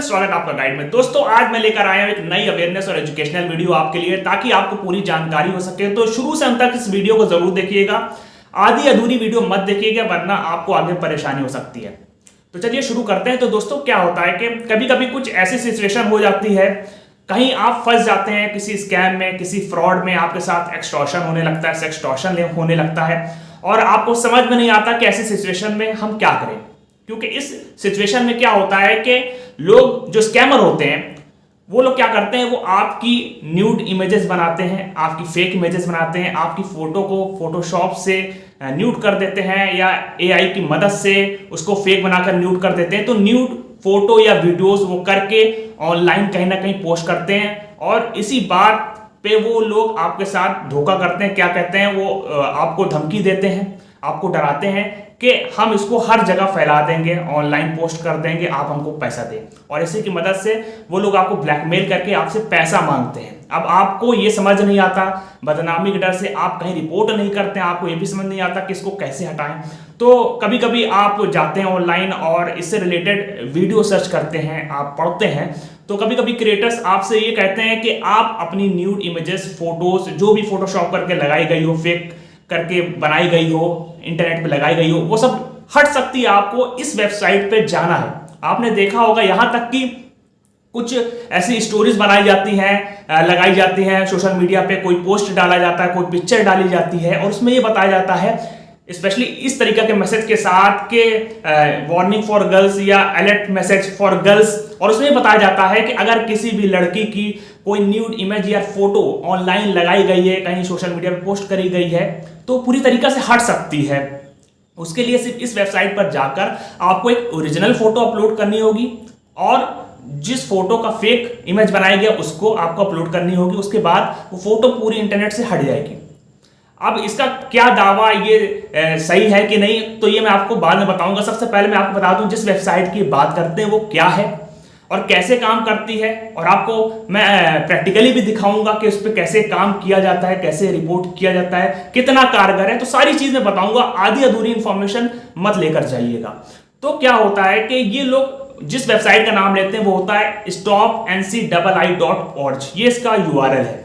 Friends, स्वागत है आपका गाइड में। दोस्तों आज मैं लेकर आया हूं एक नई अवेयरनेस और एजुकेशनल वीडियो आपके लिए, ताकि आपको पूरी जानकारी हो सके। तो शुरू से अंत तक इस वीडियो को जरूर देखिएगा, आधी अधूरी वीडियो मत देखिएगा वरना आपको आगे परेशानी हो सकती है। तो चलिए शुरू करते हैं। तो दोस्तों क्या होता है कि कभी कभी कुछ ऐसी सिचुएशन हो जाती है, कहीं आप फंस जाते हैं किसी स्कैम में, किसी फ्रॉड में, आपके साथ एक्सटॉर्शन होने लगता है, सेक्सटॉर्शन होने लगता है और आपको समझ में नहीं आता कि ऐसी सिचुएशन में हम क्या करें। क्योंकि इस सिचुएशन में क्या होता है कि लोग जो स्कैमर होते हैं वो लोग क्या करते हैं, वो आपकी न्यूड इमेजेस बनाते हैं, आपकी फेक इमेजेस बनाते हैं, आपकी फोटो को फोटोशॉप से न्यूड कर देते हैं या एआई की मदद से उसको फेक बनाकर न्यूड कर देते हैं। तो न्यूड फोटो या वीडियोस वो करके ऑनलाइन कहीं ना कहीं पोस्ट करते हैं और इसी बात पे वो लोग आपके साथ धोखा करते हैं। क्या कहते हैं, वो आपको धमकी देते हैं, आपको डराते हैं कि हम इसको हर जगह फैला देंगे, ऑनलाइन पोस्ट कर देंगे, आप हमको पैसा दें। और इसी की मदद से वो लोग आपको ब्लैकमेल करके आपसे पैसा मांगते हैं। अब आपको ये समझ नहीं आता, बदनामी के डर से आप कहीं रिपोर्ट नहीं करते हैं, आपको ये भी समझ नहीं आता कि इसको कैसे हटाएं। तो कभी कभी आप जाते हैं ऑनलाइन और इससे रिलेटेड वीडियो सर्च करते हैं, आप पढ़ते हैं। तो कभी कभी क्रिएटर्स आपसे ये कहते हैं कि आप अपनी न्यूड इमेजेस, फोटोज जो भी फोटोशॉप करके लगाई गई हो, फेक करके बनाई गई हो, इंटरनेट पे लगाई गई हो, वो सब हट सकती है। आपको इस वेबसाइट पे जाना है। आपने देखा होगा यहां तक कि कुछ ऐसी स्टोरीज बनाई जाती हैं, लगाई जाती हैं सोशल मीडिया पे, कोई पोस्ट डाला जाता है, कोई पिक्चर डाली जाती है और उसमें ये बताया जाता है, स्पेशली इस तरीके के मैसेज के साथ के वार्निंग फॉर गर्ल्स या अलर्ट मैसेज फॉर गर्ल्स, और उसमें बताया जाता है कि अगर किसी भी लड़की की कोई न्यूड इमेज या फोटो ऑनलाइन लगाई गई है, कहीं सोशल मीडिया पे पोस्ट करी गई है, तो पूरी तरीके से हट सकती है। उसके लिए सिर्फ इस वेबसाइट पर जाकर आपको एक ओरिजिनल फोटो अपलोड करनी होगी और जिस फोटो का फेक इमेज बनाया गया उसको आपको अपलोड करनी होगी। उसके बाद वो फोटो पूरी इंटरनेट से हट जाएगी। अब इसका क्या दावा, ये सही है कि नहीं, तो ये मैं आपको बाद में बताऊंगा। सबसे पहले मैं आपको बता दूं जिस वेबसाइट की बात करते हैं वो क्या है और कैसे काम करती है, और आपको मैं प्रैक्टिकली भी दिखाऊंगा कि उस पर कैसे काम किया जाता है, कैसे रिपोर्ट किया जाता है, कितना कारगर है। तो सारी चीज मैं बताऊंगा, आधी अधूरी इंफॉर्मेशन मत लेकर जाइएगा। तो क्या होता है कि ये लोग जिस वेबसाइट का नाम लेते हैं वो होता है stopncii.org, ये इसका URL है।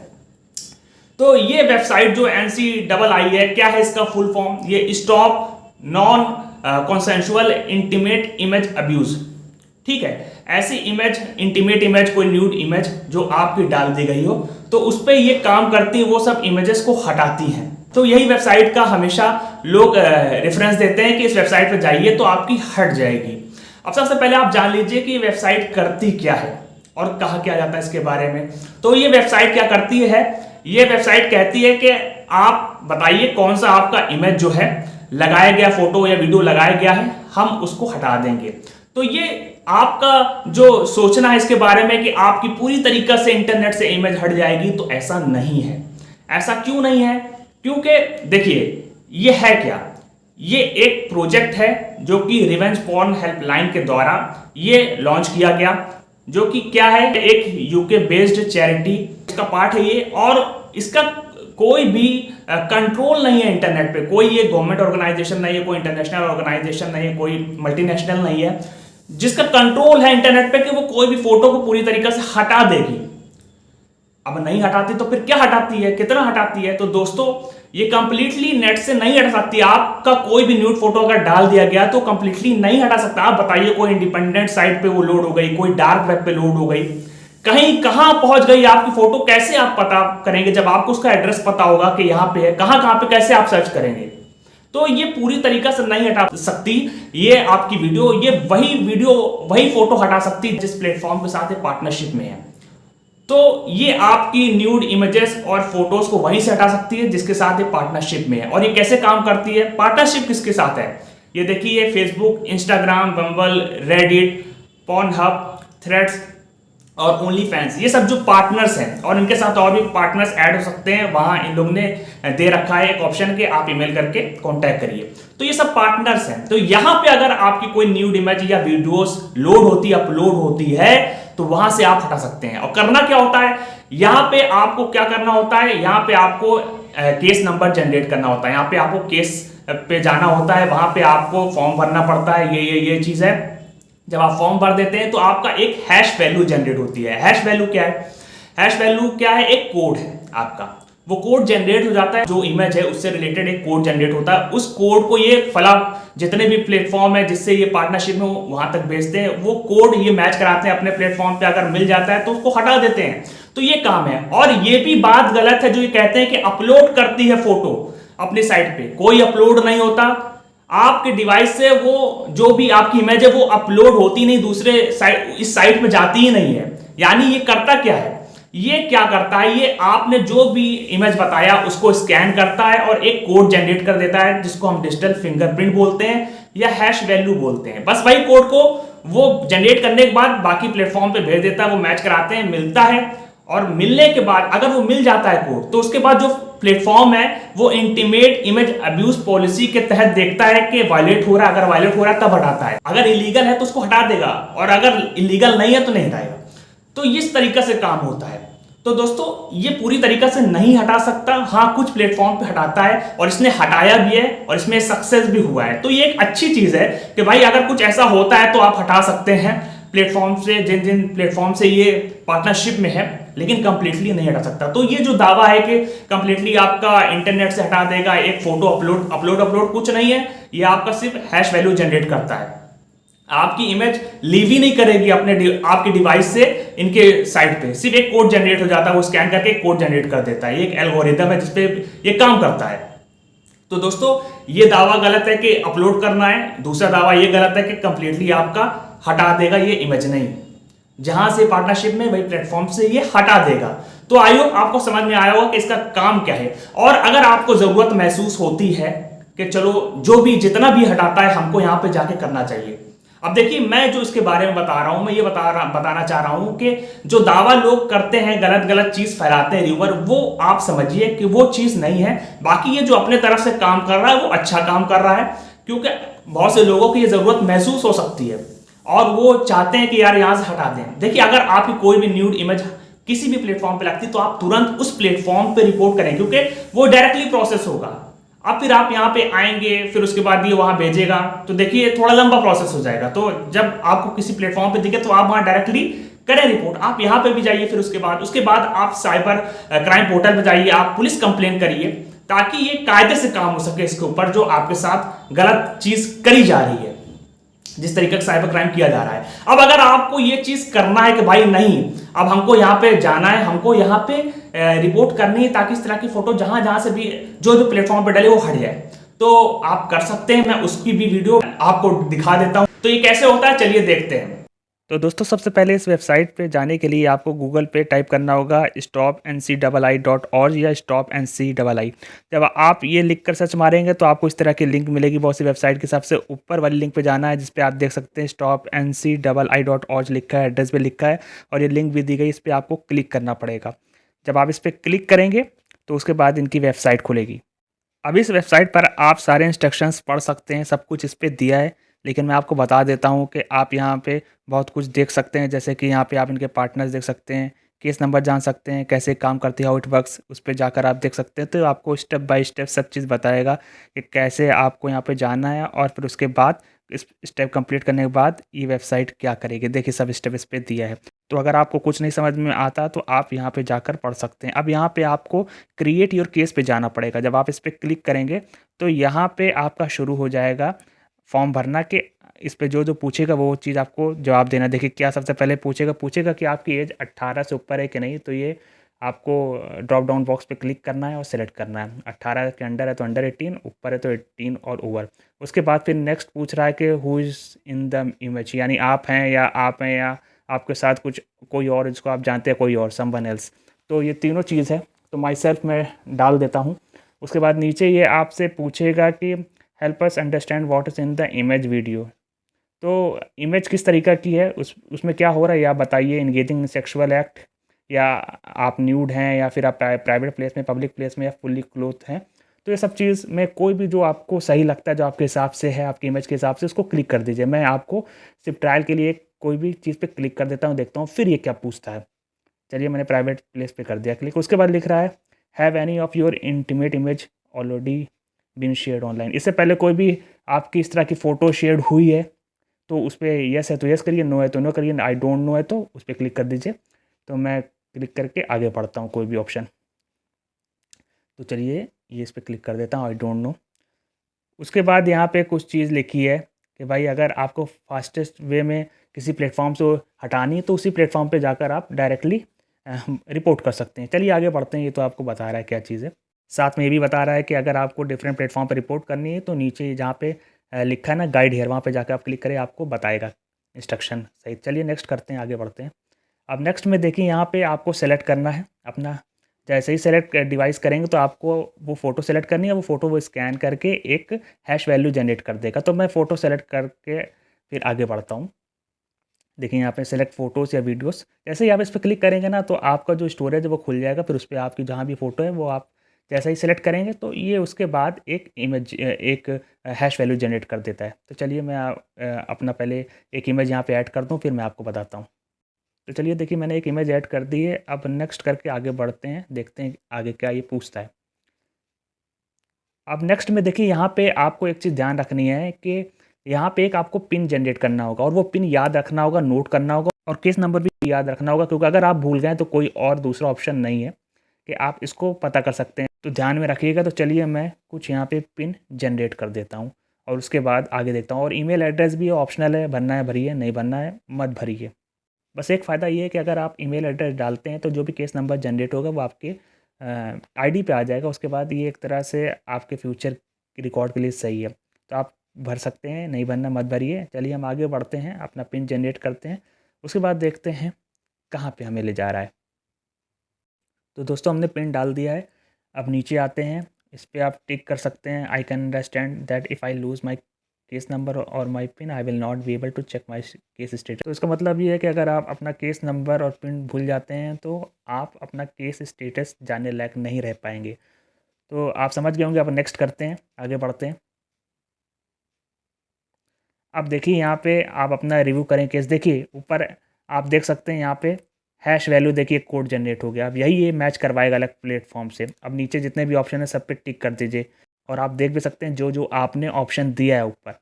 तो ये वेबसाइट जो NCII है, क्या है इसका फुल फॉर्म, ये stop non consensual intimate image abuse. ठीक है, ऐसी इमेज, इंटीमेट इमेज, कोई न्यूड इमेज जो आपकी डाल दी गई हो, तो उस पर ये काम करती है, वो सब इमेजेस को हटाती हैं। तो यही वेबसाइट का हमेशा लोग रेफरेंस देते हैं कि इस वेबसाइट पर जाइए तो आपकी हट जाएगी। अब सबसे पहले आप जान लीजिए कि ये वेबसाइट करती क्या है और कहा क्या जाता है इसके बारे में। तो ये वेबसाइट क्या करती है, ये वेबसाइट कहती है कि आप बताइए कौन सा आपका इमेज जो है लगाया गया, फोटो या वीडियो लगाया गया है, हम उसको हटा देंगे। तो ये आपका जो सोचना है इसके बारे में कि आपकी पूरी तरीके से इंटरनेट से इमेज हट जाएगी, तो ऐसा नहीं है। ऐसा क्यों नहीं है? क्योंकि देखिए ये है क्या, ये एक प्रोजेक्ट है जो कि रिवेंज पॉर्न हेल्पलाइन के द्वारा ये लॉन्च किया गया, जो कि क्या है, एक यूके बेस्ड चैरिटी का पार्ट है ये, और इसका कोई भी कंट्रोल नहीं है इंटरनेट पे। कोई ये गवर्नमेंट ऑर्गेनाइजेशन नहीं है, कोई इंटरनेशनल ऑर्गेनाइजेशन नहीं है, कोई मल्टीनेशनल नहीं है जिसका कंट्रोल है इंटरनेट पे कि वो कोई भी फोटो को पूरी तरीके से हटा देगी। अब नहीं हटाती तो फिर क्या हटाती है, कितना हटाती है? तो दोस्तों ये कंप्लीटली नेट से नहीं हटा सकती। आपका कोई भी न्यूड फोटो अगर डाल दिया गया तो कंप्लीटली नहीं हटा सकता। आप बताइए, कोई इंडिपेंडेंट साइट पे वो लोड हो गई, कोई डार्क वेब पे लोड हो गई, कहीं कहां पहुंच गई आपकी फोटो, कैसे आप पता करेंगे जब आपको उसका एड्रेस पता होगा कि यहां पे है, कहां कहां पे कैसे आप सर्च करेंगे? तो ये पूरी तरीका से नहीं हटा सकती ये आपकी वीडियो। ये वही फोटो हटा सकती है जिस प्लेटफॉर्म के साथ ये पार्टनरशिप में है। तो ये आपकी न्यूड इमेजेस और फोटोज को वहीं से हटा सकती है जिसके साथ ये पार्टनरशिप में है। और ये कैसे काम करती है, पार्टनरशिप किसके साथ है, ये देखिए, फेसबुक, इंस्टाग्राम, बम्बल, रेडिट, पॉर्नहब, थ्रेड्स और ओनली फैंस, ये सब जो पार्टनर्स हैं, और इनके साथ और भी पार्टनर्स ऐड हो सकते हैं। वहां इन लोगों ने दे रखा है एक ऑप्शन कि आप ईमेल करके कांटेक्ट करिए। तो ये सब पार्टनर्स हैं। तो यहां पे अगर आपकी कोई न्यूड इमेज या वीडियोस लोड होती है, अपलोड होती है, तो वहां से आप हटा सकते हैं। और करना क्या होता है, यहां पे आपको क्या करना होता है, यहां पे आपको केस नंबर जनरेट करना होता है। यहां पे आपको केस पे जाना होता है, वहां पे आपको फॉर्म भरना पड़ता है, ये चीज है। जब आप फॉर्म भर देते हैं तो आपका एक हैश वैल्यू जनरेट होती है। हैश वैल्यू क्या है? हैश वैल्यू क्या है? एक कोड है आपका। वो कोड जनरेट हो जाता है, जो इमेज है उससे रिलेटेड एक कोड जनरेट होता है। उस कोड को ये फला जितने भी प्लेटफॉर्म है जिससे ये पार्टनरशिप में वहां तक भेजते हैं, वो कोड ये मैच कराते हैं अपने प्लेटफॉर्म पे। अगर मिल जाता है तो उसको हटा देते हैं। तो ये काम है। और ये भी बात गलत है जो ये कहते हैं कि अपलोड करती है फोटो अपनी साइट पे। कोई अपलोड नहीं होता। आपके डिवाइस से वो जो भी आपकी इमेज है वो अपलोड होती नहीं, दूसरे इस साइट में जाती ही नहीं है। यानी ये करता क्या है? ये क्या करता है? ये आपने जो भी इमेज बताया उसको स्कैन करता है और एक कोड जनरेट कर देता है, जिसको हम डिजिटल फिंगरप्रिंट बोलते हैं या हैश वैल्यू बोलते हैं। बस वही कोड को वो जनरेट करने के बाद बाकी प्लेटफॉर्म पे भेज देता है। वो मैच कराते हैं, मिलता है, और मिलने के बाद अगर वो मिल जाता है कोड, तो उसके बाद जो प्लेटफॉर्म है वो इंटीमेट इमेज अब्यूज पॉलिसी के तहत देखता है कि वायलेट हो रहा है। अगर वायलेट हो रहा है तब हटाता है। अगर इलीगल है तो उसको हटा देगा, और अगर इलीगल नहीं है तो नहीं हटाएगा। तो इस तरीका से काम होता है। तो दोस्तों ये पूरी तरीका से नहीं हटा सकता। हाँ, कुछ प्लेटफॉर्म पे हटाता है, और इसने हटाया भी है और इसमें सक्सेस भी हुआ है। तो ये एक अच्छी चीज है कि भाई अगर कुछ ऐसा होता है तो आप हटा सकते हैं प्लेटफॉर्म से, जिन जिन प्लेटफॉर्म से ये पार्टनरशिप में है, लेकिन कंप्लीटली नहीं हटा सकता। तो ये जो दावा है कि कंप्लीटली आपका इंटरनेट से हटा देगा, एक फोटो अपलोड कुछ नहीं है। ये आपका सिर्फ हैश वैल्यू जनरेट करता है। आपकी इमेज लीव ही नहीं करेगी आपके डिवाइस से इनके साइट पे। सिर्फ एक कोड जनरेट हो जाता है, वो स्कैन करके एक कोड जनरेट कर देता है। ये एक एल्गोरिदम है जिसपे ये काम करता है। तो दोस्तों ये दावा गलत है कि अपलोड करना है। दूसरा दावा ये गलत है कि कंप्लीटली आपका हटा देगा ये इमेज। नहीं, जहां से पार्टनरशिप में वही प्लेटफॉर्म से ये हटा देगा। तो आई होप आपको समझ में आया होगा कि इसका काम क्या है। और अगर आपको जरूरत महसूस होती है कि चलो जो भी जितना भी हटाता है हमको यहां पे जाके करना चाहिए। अब देखिए, मैं जो इसके बारे में बता रहा हूं, मैं ये बताना चाह रहा हूं कि जो दावा लोग करते हैं, गलत चीज फैलाते हैं र्यूमर, वो आप समझिए कि वो चीज नहीं है। बाकी ये जो अपने तरफ से काम कर रहा है वो अच्छा काम कर रहा है, क्योंकि बहुत से लोगों की ये जरूरत महसूस हो सकती है और वो चाहते हैं कि यार यहां से हटा दें। देखिए, अगर आपकी कोई भी न्यूड इमेज किसी भी प्लेटफॉर्म पे लगती तो आप तुरंत उस प्लेटफॉर्म पे रिपोर्ट करें, क्योंकि वो डायरेक्टली प्रोसेस होगा। अब फिर आप यहाँ पे आएंगे, फिर उसके बाद ये वहां भेजेगा, तो देखिए थोड़ा लंबा प्रोसेस हो जाएगा। तो जब आपको किसी प्लेटफॉर्म पे दिखे तो आप वहां डायरेक्टली करें रिपोर्ट। आप यहाँ पे भी जाइए, फिर उसके बाद आप साइबर क्राइम पोर्टल पे जाइए, आप पुलिस कंप्लेन करिए, ताकि ये कायदे से काम हो सके इसके ऊपर जो आपके साथ गलत चीज करी जा रही है, जिस तरीके का साइबर क्राइम किया जा रहा है। अब अगर आपको ये चीज करना है कि भाई नहीं, अब हमको यहाँ पे जाना है, हमको यहाँ पे रिपोर्ट करनी है, ताकि इस तरह की फोटो जहां जहां से भी जो प्लेटफॉर्म पे डले वो हट जाए, तो आप कर सकते हैं। मैं उसकी भी वीडियो आपको दिखा देता हूं। तो ये कैसे होता है, चलिए देखते हैं। तो दोस्तों सबसे पहले इस वेबसाइट पे जाने के लिए आपको गूगल पे टाइप करना होगा stopnci.org या stopnci। जब आप ये लिख कर सर्च मारेंगे तो आपको इस तरह की लिंक मिलेगी बहुत सी वेबसाइट के। सबसे ऊपर वाली लिंक पे जाना है, जिस पे आप देख सकते हैं stopnci.org लिखा है, एड्रेस पे लिखा है, और ये लिंक भी दी गई। इस पर आपको क्लिक करना पड़ेगा। जब आप इस पर क्लिक करेंगे तो उसके बाद इनकी वेबसाइट खुलेगी। अब इस वेबसाइट पर आप सारे इंस्ट्रक्शंस पढ़ सकते हैं, सब कुछ इस पर दिया है, लेकिन मैं आपको बता देता हूं कि आप यहां पे बहुत कुछ देख सकते हैं। जैसे कि यहां पे आप इनके पार्टनर्स देख सकते हैं, केस नंबर जान सकते हैं, कैसे काम करती है, हाउ इट वर्क्स, उस पर जाकर आप देख सकते हैं। तो आपको स्टेप बाय स्टेप सब चीज़ बताएगा कि कैसे आपको यहाँ पे जाना है, और फिर उसके बाद इस स्टेप कंप्लीट करने के बाद ये वेबसाइट क्या करेगी। देखिए सब स्टेप इस पर दिया है। तो अगर आपको कुछ नहीं समझ में आता तो आप यहाँ पे जाकर पढ़ सकते हैं। अब यहाँ पे आपको क्रिएट योर केस पे जाना पड़ेगा। जब आप इस पर क्लिक करेंगे तो यहाँ पे आपका शुरू हो जाएगा फॉर्म भरना के। इस पे जो पूछेगा वो चीज़ आपको जवाब देना। देखिए क्या सबसे पहले पूछेगा कि आपकी एज 18 से ऊपर है कि नहीं। तो ये आपको ड्रॉप डाउन बॉक्स पे क्लिक करना है और सेलेक्ट करना है। 18 के अंडर है तो अंडर 18, ऊपर है तो 18 और ओवर। उसके बाद फिर नेक्स्ट पूछ रहा है कि who is in the image, यानी आप हैं या आपके साथ कुछ कोई और जिसको आप जानते हैं, कोई और समवन एल्स। तो ये तीनों चीज़ है। तो माई सेल्फ मैं डाल देता हूँ। उसके बाद नीचे ये आपसे पूछेगा कि help us understand what is in the image video. तो इमेज किस तरीक़ा की है, उसमें क्या हो रहा है, या बताइए। इंगेजिंग सेक्सुअल एक्ट, या आप न्यूड हैं, या फिर आप प्राइवेट प्लेस में, पब्लिक प्लेस में, या फुल्ली क्लोथ हैं। तो ये सब चीज़ में कोई भी जो आपको सही लगता है, जो आपके हिसाब से है, आपकी इमेज के हिसाब से, उसको क्लिक कर दीजिए। मैं आपको सिर्फ ट्रायल के लिए कोई भी चीज़ पे क्लिक कर देता हूँ, देखता हूँ फिर ये क्या पूछता है। चलिए मैंने प्राइवेट प्लेस पे कर दिया क्लिक। उसके बाद लिख रहा है have any of your intimate image already been shared online. इससे पहले कोई भी आपकी इस तरह की फ़ोटो शेयर हुई है तो उस पर येस है तो येस करिए, नो है तो नो करिए, आई डोंट नो है तो उस पर क्लिक कर दीजिए। तो मैं क्लिक करके आगे बढ़ता हूँ कोई भी ऑप्शन। तो चलिए ये इस पर क्लिक कर देता हूँ, आई डोंट नो। उसके बाद यहाँ पे कुछ चीज़ लिखी है कि भाई अगर आपको फास्टेस्ट वे में किसी प्लेटफॉर्म से हटानी है तो उसी प्लेटफॉर्म पे जाकर आप डायरेक्टली रिपोर्ट कर सकते हैं। चलिए आगे बढ़ते हैं। ये तो आपको बता रहा है क्या चीज़ है, साथ में ये भी बता रहा है कि अगर आपको डिफरेंट प्लेटफॉर्म पर रिपोर्ट करनी है तो नीचे जहाँ पे लिखा है ना गाइड हेयर, वहाँ पे जाकर आप क्लिक करें, आपको बताएगा इंस्ट्रक्शन सही। चलिए नेक्स्ट करते हैं, आगे बढ़ते हैं। अब नेक्स्ट में देखिए यहाँ पे आपको सेलेक्ट करना है अपना, जैसे ही सेलेक्ट डिवाइस करेंगे तो आपको वो फ़ोटो सेलेक्ट करनी है, वो फ़ोटो वो स्कैन करके एक हैश वैल्यू जनरेट कर देगा। तो मैं फ़ोटो सेलेक्ट करके फिर आगे बढ़ता हूँ। देखिए यहाँ पे सेलेक्ट फ़ोटोज़ या वीडियोस, जैसे ही आप इस पर क्लिक करेंगे ना तो आपका जो स्टोरेज है वो खुल जाएगा। फिर उस पर आपकी जहाँ भी फ़ोटो है वो आप जैसे ही सेलेक्ट करेंगे तो ये उसके बाद एक इमेज एक हैश वैल्यू जनरेट कर देता है। तो चलिए मैं अपना पहले एक इमेज यहाँ पे ऐड कर दूँ, फिर मैं आपको बताता हूँ। तो चलिए देखिए मैंने एक इमेज ऐड कर दी है। अब नेक्स्ट करके आगे बढ़ते हैं, देखते हैं आगे क्या ये पूछता है। अब नेक्स्ट में देखिए यहाँ पे आपको एक चीज़ ध्यान रखनी है कि यहाँ पे एक आपको पिन जनरेट करना होगा और वो पिन याद रखना होगा, नोट करना होगा और केस नंबर भी याद रखना होगा, क्योंकि अगर आप भूल गए तो कोई और दूसरा ऑप्शन नहीं है कि आप इसको पता कर सकते हैं। तो ध्यान में रखिएगा। तो चलिए मैं कुछ यहाँ पे पिन जनरेट कर देता हूँ और उसके बाद आगे देखता हूँ। और ईमेल एड्रेस भी ऑप्शनल है, भरना है भरिए, नहीं भरना है मत भरिए। बस एक फ़ायदा ये है कि अगर आप ईमेल एड्रेस डालते हैं तो जो भी केस नंबर जनरेट होगा वो आपके आईडी पे आ जाएगा। उसके बाद ये एक तरह से आपके फ्यूचर की रिकॉर्ड के लिए सही है। तो आप भर सकते हैं, नहीं भरना मत भरिए। चलिए हम आगे बढ़ते हैं, अपना पिन जनरेट करते हैं। उसके बाद देखते हैं कहाँ पे हमें ले जा रहा है। तो दोस्तों हमने पिन डाल दिया है। अब नीचे आते हैं, इस पर आप टिक कर सकते हैं, I can understand that if I lose my case number और my pin I will not be able to check my case status. तो इसका मतलब ये है कि अगर आप अपना केस नंबर और पिन भूल जाते हैं तो आप अपना केस स्टेटस जानने लायक नहीं रह पाएंगे। तो आप समझ गए होंगे। अब नेक्स्ट करते हैं, आगे बढ़ते हैं। अब देखिए यहाँ पे आप अपना रिव्यू करें केस। देखिए ऊपर आप देख सकते हैं यहाँ पे हैश वैल्यू, देखिए कोड जनरेट हो गया। अब यही ये मैच करवाएगा अलग प्लेटफॉर्म से। अब नीचे जितने भी ऑप्शन है सब पे टिक कर दीजिए और आप देख भी सकते हैं जो जो आपने ऑप्शन दिया है ऊपर,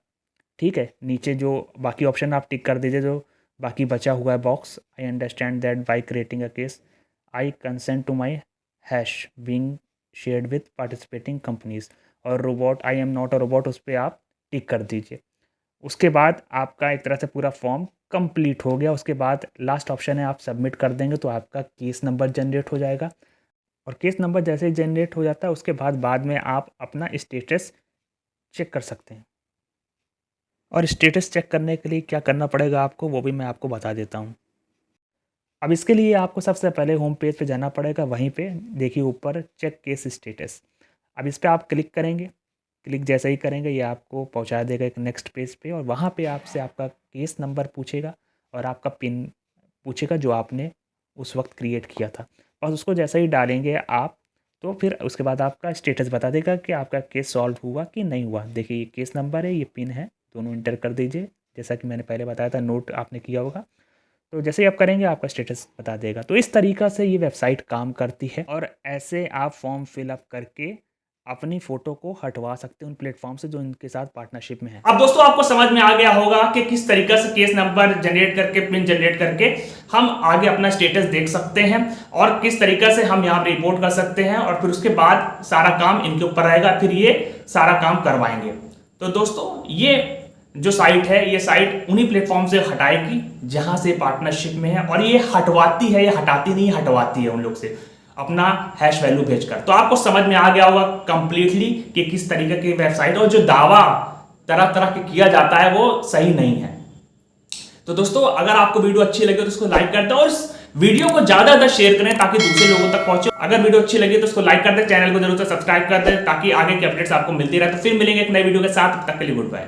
ठीक है। नीचे जो बाकी ऑप्शन आप टिक कर दीजिए जो बाकी बचा हुआ है box. I understand that by creating a case I consent to my hash being shared with participating companies. और robot I am not a robot, उस पर आप टिक कर दीजिए। उसके बाद आपका एक तरह से पूरा फॉर्म कंप्लीट हो गया। उसके बाद लास्ट ऑप्शन है, आप सबमिट कर देंगे तो आपका केस नंबर जनरेट हो जाएगा। और केस नंबर जैसे ही जनरेट हो जाता है उसके बाद में आप अपना स्टेटस चेक कर सकते हैं। और स्टेटस चेक करने के लिए क्या करना पड़ेगा आपको वो भी मैं आपको बता देता हूँ। अब इसके लिए आपको सबसे पहले होम पेज पे जाना पड़ेगा। वहीं पे देखिए ऊपर चेक केस स्टेटस, अब इस पर आप क्लिक करेंगे। क्लिक जैसे ही करेंगे ये आपको पहुंचा देगा एक नेक्स्ट पेज पे और वहाँ पे आपसे आपका केस नंबर पूछेगा और आपका पिन पूछेगा जो आपने उस वक्त क्रिएट किया था। बस उसको जैसे ही डालेंगे आप तो फिर उसके बाद आपका स्टेटस बता देगा कि आपका केस सॉल्व हुआ कि नहीं हुआ। देखिए ये केस नंबर है, ये पिन है, दोनों इंटर कर दीजिए जैसा कि मैंने पहले बताया था, नोट आपने किया होगा। तो जैसे ही आप करेंगे आपका स्टेटस बता देगा। तो इस तरीक़ा से ये वेबसाइट काम करती है और ऐसे आप फॉर्म फिलअप करके अपनी फ़ोटो को हटवा सकते हैं उन प्लेटफॉर्म से जो इनके साथ पार्टनरशिप में है। अब दोस्तों आपको समझ में आ गया होगा कि किस तरीके से केस नंबर जनरेट करके, पिन जनरेट करके हम आगे अपना स्टेटस देख सकते हैं और किस तरीके से हम यहाँ रिपोर्ट कर सकते हैं और फिर उसके बाद सारा काम इनके ऊपर रहेगा, फिर ये सारा काम करवाएंगे। तो दोस्तों ये जो साइट है, ये साइट उन्हीं प्लेटफॉर्म से हटाएगी जहां से पार्टनरशिप में है और ये हटवाती है, ये हटाती नहीं, हटवाती है उन लोग से अपना हैश वैल्यू भेजकर। तो आपको समझ में आ गया होगा कंप्लीटली कि किस तरीके की वेबसाइट और जो दावा तरह तरह के किया जाता है वो सही नहीं है। तो दोस्तों अगर आपको वीडियो अच्छी लगे तो उसको लाइक कर दें और इस वीडियो को ज्यादा शेयर करें ताकि दूसरे लोगों तक पहुंचे। अगर वीडियो अच्छी लगी तो उसको लाइक कर दें, चैनल को जरूर से सब्सक्राइब कर दें ताकि आगे की अपडेट्स आपको मिलती रहे। तो फिर मिलेंगे एक नई वीडियो के साथ, तब तक के लिए गुड बाय।